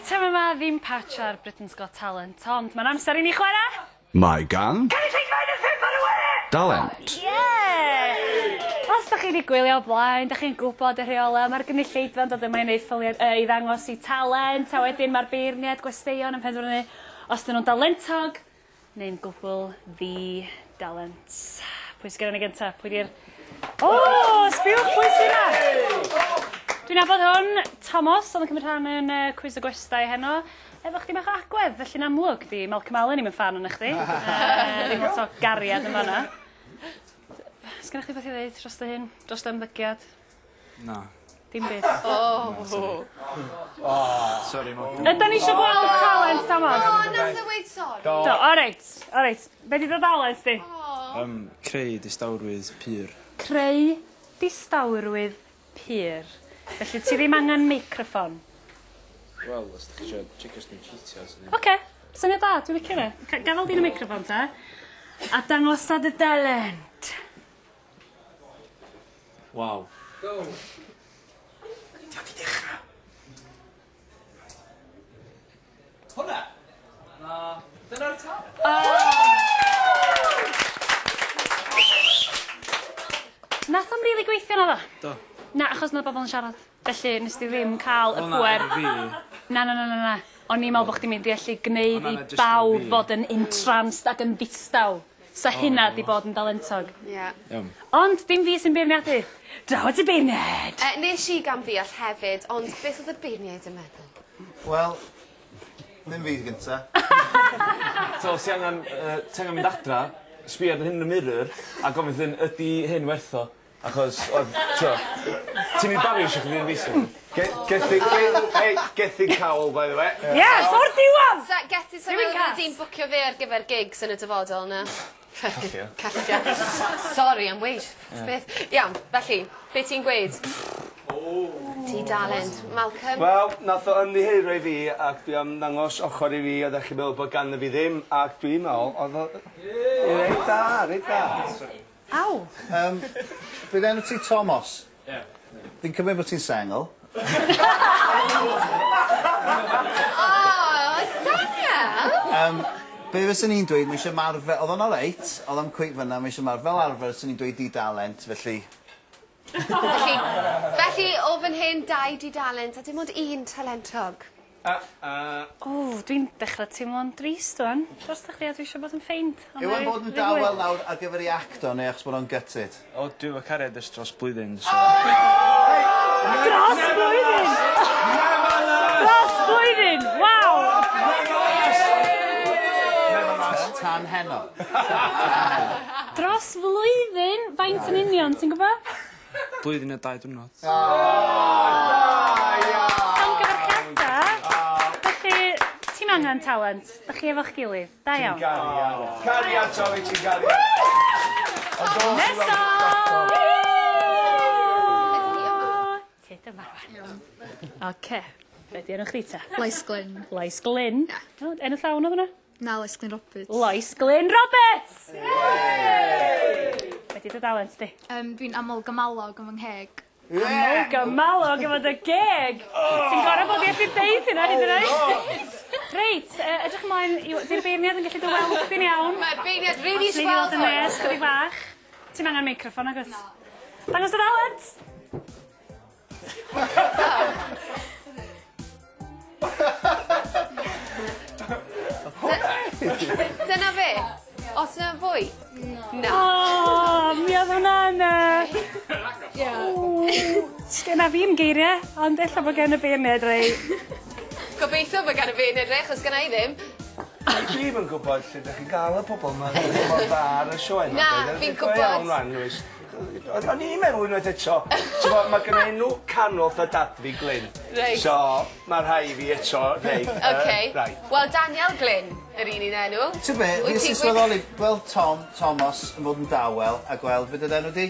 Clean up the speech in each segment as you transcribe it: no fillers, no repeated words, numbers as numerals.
eitem yma ddim patch ar Britain's Got Talent, ond mae'n amser i ni chwarae. Mae gan Dalent. Os da chi wedi gwylio o blaen, da chi'n gwybod y rheola, mae'r gynulleidfa'n dod yma i ddangos i talent, a wedyn mae'r beirniad gwesteion yn penderfynu os dyn nhw'n dalentog neu'n gwbl ddi-dalent. Pwy sy'n gyda ni gyntaf? Pwy di'r... O, sbiwch pwy sy'n yna! Dwi'n nabod hwn, Thomas, oedd yn cymryd rhan yn cwis y gwestai heno. Efo chdi bach o agwedd, felly'n amlwg, di Malcolm Allen i'm yn fan o'n chdi. Ddim lot o gariad yn fanna. Sgynna chdi beth i ddweud dros dy hyn, dros dy ymddygiad? Na. Dim byd. Sori, Malcolm. Ydyn ni eisiau gweld talent, Thomas? Nath o weid sori. Do, o reit. Be di ddod dalent di? Creu distawrwydd pyr. Creu distawrwydd pyr. Felly ti ddim angen meicroffon. Wel, os da chi eisiau chickers neu cheetios. Oce, syniad da, dwi'n licio fe. Gafel di'n y meicroffon ta. A Dangos Dy Dalent. Waw. Go. Di wedi dechrau. Hwna? Na. Dyna'r top. Nath o'n rili gweithio na ddo? Do. Na, achos na bobl yn siarad. Felly, nes di ddim cael y pwer. Na. O'n i'n meddwl bod chdi'n mynd i allu gwneud i bawb fod yn entranced ac yn ddistaw. Sa hynna di bod yn dalentog. Ond dim fi sy'n beirniadu. Draw at y beirniad. Nes i gan ddeall hefyd, ond beth oedd y beirniad yn meddwl? Wel, ddim fi gynta. So, ti angen mynd adra, sbio ar hyn yn y mirror, a gofyn ydy hyn wertho. Achos, ti'n mynd bari eisiau chdi yn fisg. Gethin cawl, by the way. Yes, o'r diwan! Gethin sef ydy'n bwcio fe ar gyfer gigs yn y dyfodol na. Callio. Sorry, am weid. Iawn, felly, be ti'n gweud? Dy Dalent. Malcolm? Wel, nath o ymddiheuro i fi, ac dwi am ddangos ochr i fi, a ddech chi'n meddwl bod gan fi ddim, ac dwi'n meddwl, oedd o... Reit da. Aw. Bydd enw ti Thomas? Ie. Fi'n cymryd bod ti'n sengl. Daniel! Be fysyn ni'n dweud, mae eisiau marfer... Oedd o'n reit, oedd o'n cwynt fyna, mae eisiau marfer fel arfer, sy'n ni'n dweud Dy Dalent, felly... Felly, o fan hyn, Dy Dalent, a dim ond un talentog. Dwi'n dechrau teimlo'n drist dwi'n. Dros da chdi a dwi eisiau bod yn ffeind. Yw e'n bod yn dawel nawr ar gyfer i acto neu achos bod o'n gutted? O, dwi efo cariad ys dros blwyddyn, so... Dros blwyddyn! Dros blwyddyn! Waw! Tan heno. Dros flwyddyn? Faint yn union, ti'n gwybod? Blwyddyn a 2 diwrnod. Ti'n angen talent. Da chi efo'ch gilydd. Da iawn. Cariad, Tommy, ti'n cariad. Nesa! Tyd yma. Oce. Be di enw chdi ta? Lais Glyn. Lais Glyn. Enw llawn oedd hwnna? Na, Lais Glyn Roberts. Lais Glyn Roberts! Be di dy dalent di? Dwi'n aml gymalog am fy ngheg. Aml gymalog efo dy geg! Ti'n gorau bod i allu deud hynna, hyd yn oed? Reit, edrych ymlaen, di'r beirniad yn gallu dy weld chdi'n iawn? Mae'r beirniad rili Os ni sweld yn nes, chydig bach. Ti'n angen meicroffon agos? Dangos dy dalent! Dyna fe? Os yna fwy? Na. O, mi oedd hwnna'n... Sgenna fi'n geiriau, ond ella bod gen y beirniad rei. Gobeithio bod gan y beirniad rei, achos gynna i ddim. Dwi'n yn gwybod lle ydych chi'n gael y pobl yma mor dda ar y sioe. Na, fi'n gwybod. O'n i'n meddwl unwaith eto. Mae gen i enw canol y dad fi Glyn. So, mae rhai fi eto. Wel, Daniel Glyn, yr un i'n enw. Ti'n be, fi sy'n swyddoli gweld Thomas yn fod yn dawel a gweld beth yd enw di?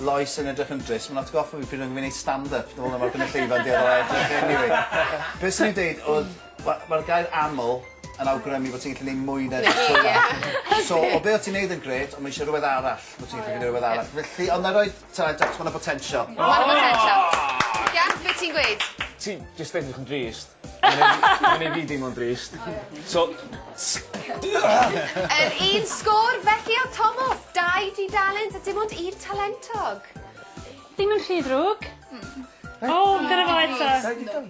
Lois yn edrych yn drist. Mae'n atgoffa fi pryd o'n gwneud stand-up. Dwi'n meddwl mae'r gynulleidfa yn diodd o edrych anyway. Be sy'n ni'n dweud, mae'r gair aml yn awgrymu bod ti'n gallu gwneud mwy na ddechrau. So, o be o ti'n neud yn gred, ond mae eisiau rhywbeth arall. Bod ti'n gallu gwneud rhywbeth arall. Felly, ond na roed, mae'n potensial. Mae'n potensial. Gath, beth ti'n gweud? Ti'n just edrych yn drist. Mae'n ei fi dim ond drist. So... Un sgôr felly o Thomas, Dy Dalent a dim ond un talentog. Dim yn rhy drwg. O, dyna fo eto.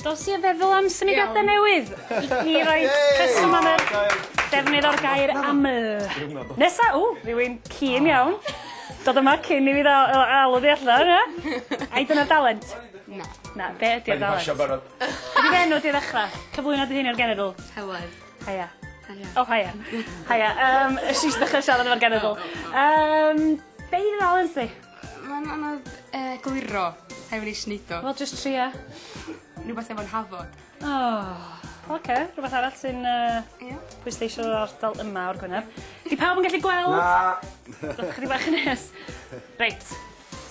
Dos i a feddwl am symudiadau newydd. I roi cysym am y defnydd o'r gair aml. Nesa, rhywun cyn iawn. Dod yma cyn i fi alw di allan, ia? Ai dyna dalent? Na, be ydi'r dalent? Ydi enw di ddechrau? Cyflwyno dy hyn o'r genedl? Helen. Haia. O, haia. Haia. Ysys ddechrau siarad efo'r genedl. Be ydi'r dalent di? Mae'n anodd gliro, hefyd i snido. Wel, just tria. Rhywbeth efo'n hafod. O, oce. Rhywbeth arall sy'n pwysleisio o'r ardal yma o'r Gwyneb. Di pawb yn gallu gweld? Na. Dwch chydig bach yn nes. Reit.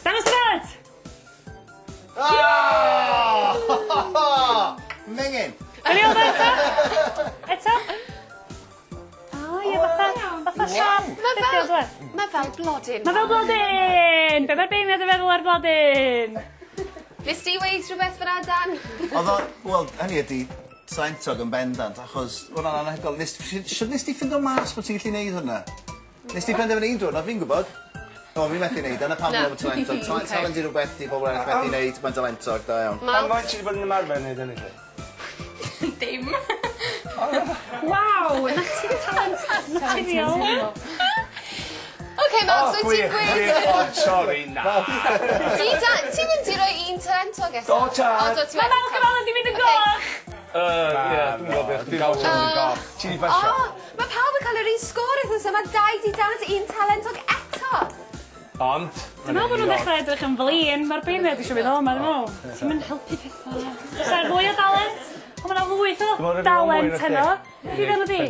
Dangos Dy Dalent! Mingin! Yn i oedd eto? Eto? O, ie, fatha siam. Mae fel blodyn. Mae fel blodyn! Be mae'r beirniad yn feddwl ar blodyn? Nes di weid rhywbeth fyna, Dan? Wel, hynny ydi talentog yn bendant, achos hwnna'n anhygoel. Siwr nes ti ffindo mas bod ti'n gallu neud hwnna? Nes ti penderfynu un diwrnod, fi'n gwybod. O, fi'n methu neud, dyna pam bod talentog. Talent i rhywbeth i bobl eraill methu neud, mae'n talentog, da iawn. Pan mae'n ti wedi bod yn ymarfer neud hynny? Dim. Waw, na ti'n talent naturiol. Oce, Max, wyt ti'n gweud? Sorry, na. Ti'n mynd i roi un talentog eto? Do, tad. Mae fel cyfal yn di mynd yn goch. Ie, dwi'n gwybod beth. Dwi'n gael ti'n ei basio. Mae pawb yn cael yr un sgôr eithaf, so mae Dy Dalent un talentog eto. Ond... Dwi'n meddwl bod nhw'n dechrau edrych yn flin. Mae'r beirniad eisiau mynd o, mae'n meddwl. Ti'n mynd helpu pethau. Oes e'r fwy o dalent? O, mae'n lwyth o dalent heno. Ydy fel ydi?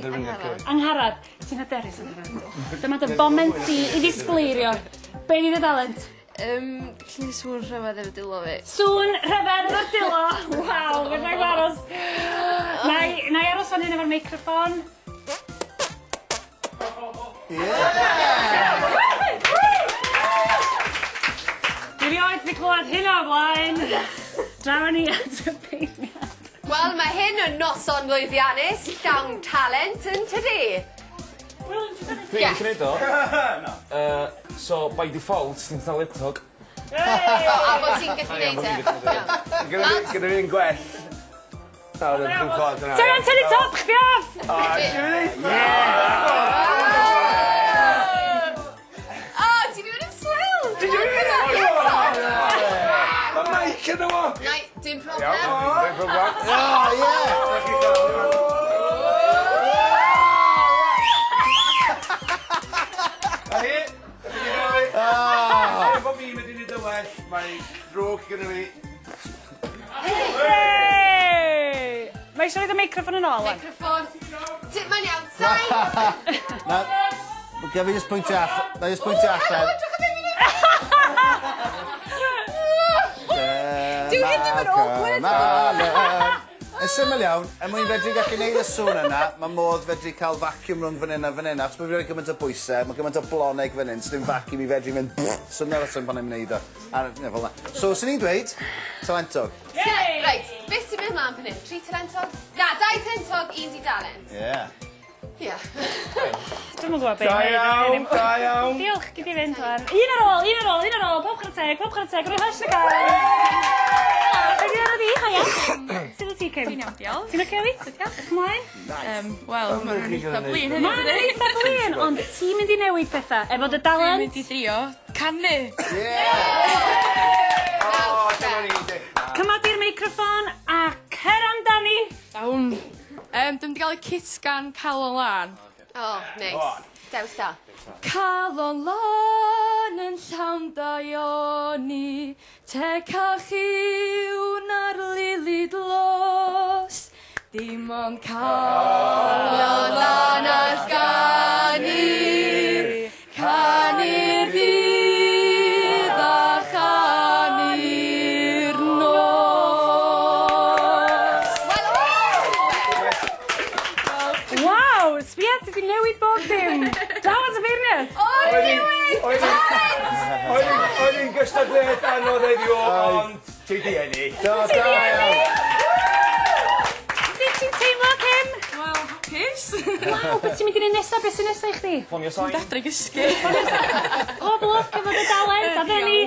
Angharad. Ti'n hyderus yn hynny. Dyma dy boment i ddisgleirio. Be di dy dalent? Lly'n sŵn rhyfedd efo dilo fi. Sŵn rhyfedd efo'r dilo. Waw, fe mae'n gwaros. Na i aros fan hyn efo'r meicroffon. Dwi rioed fi clywed hyn o blaen. Draw ni at y beirniad. Wel, mae hyn yn noson lwyddiannus, llawn talent yn tydi. Dwi'n gallu neud o. So, by default, ti'n talentog. A bod ti'n gallu neud e. Gyda fi'n gwell. Dwi'n clod yna. Dyna'n tynnu top chdi off! Ti'n mynd yn swil! Mae maic yna fo! Nai, dim problem. Dim problem. Efo fi mynd i wneud y well, mae drwg gyda fi. Mae eisiau roed y meicroffon yn ôl, wan? Microffon. Mae'n iawn, sai! Na, ga fi jyst pwyntio allan. Na, jyst pwyntio allan. Dwi'n hyn ddim yn awkward. Yn syml iawn, mwyn fedru gallu neud y sŵn yna, mae modd fedru cael vacuum rhwng fan hyn a fan hyn, achos bod fi roi gymaint o bwysau, mae gymaint o bloneg fan hyn, so dim vacuum i fedru mynd swnio'r asyn pan i'n neud o. So, sy'n ni'n dweud, talentog. Reit, beth sy'n mynd mlaen pan hyn? 3 talentog? Na, 2 talentog, 1 Dy Dalent. Ie. Dwi'n mwyn gwybod beth. Da iawn. Diolch, gyd i fynd wan. Un ar ôl, pob chrateg, rhoi hush na gael. Ydy ar fi, haia. Sydd o ti, Kim? Dwi'n iawn, diolch. Ti'n oce fi? Diolch, ymlaen. Wel, mae'n eitha blin hynny. Mae'n eitha blin, ond ti'n mynd i newid pethau. Efo dy dalent. Dwi'n mynd i drio canu. Cymod i'r meicroffon a cer amdani. Iawn. Dwi'n mynd i gael y kit gan cael o lan. O, neis. Dews da. Cael o lan yn llawn daioni, te cachiwn ar lili dlos. Dim ond cael o lan ar ganu, canu'r ddydd a chanu'r nos. Waw, sbia, ti di newid bob dim. Daw at y beirniad. Oedd hi'n gystadleuaeth anodd heddiw, ond ti di ennill. Ti Waw, beth ti'n mynd i ni nesaf? Beth sy'n nesaf i chdi? Ffonio sain. Dadra i gysgu. Pob lwc efo dy dalent, a dyn ni